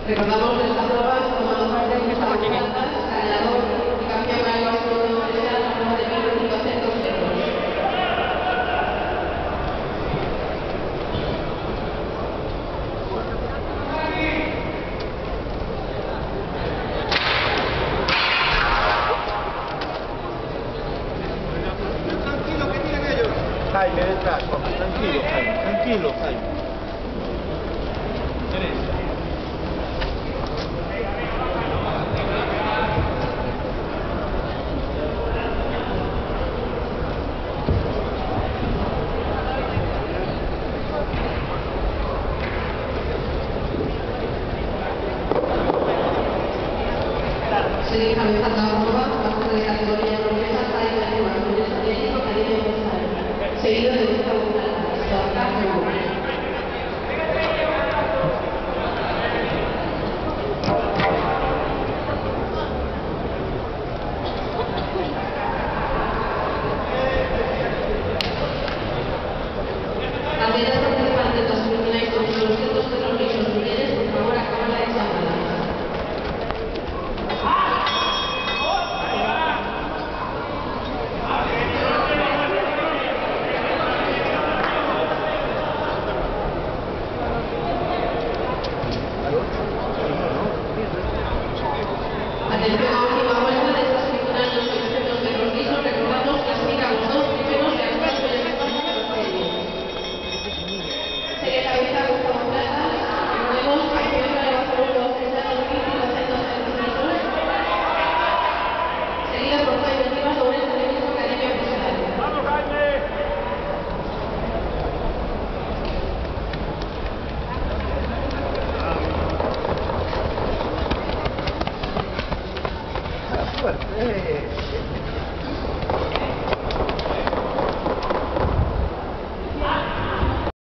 Recordamos que esta prueba se tomado parte de Gustavo Platas, ganador y campeón del máximo de universidad a más de 1.500 euros. Tranquilo, que tienen ellos. Jaime, detrás, tranquilo, Jaime, tranquilo, Jaime. Seguir cabezando la prueba, bastante de categoría promesa, Jaime Arriba, orgulloso de éxito, Caribe González. Seguido de Gustavo Platas, Sorca, Atletas participantes de las semifinales con los 200 metros lisos mujeres, por favor, acaban la llamada. Atención a última vuelta de esta semifinal de los 800 metros lisos. Recordamos que clasifican los dos primeros de las dos serie. Serie cabeza Gustavo Platas. Recordemos campeón de la elevación de los 2.500 metros lisos. Seguido por Jaime Rivas sobre este mismo Caribe González. ¡Vamos, Jaime! Fuerte.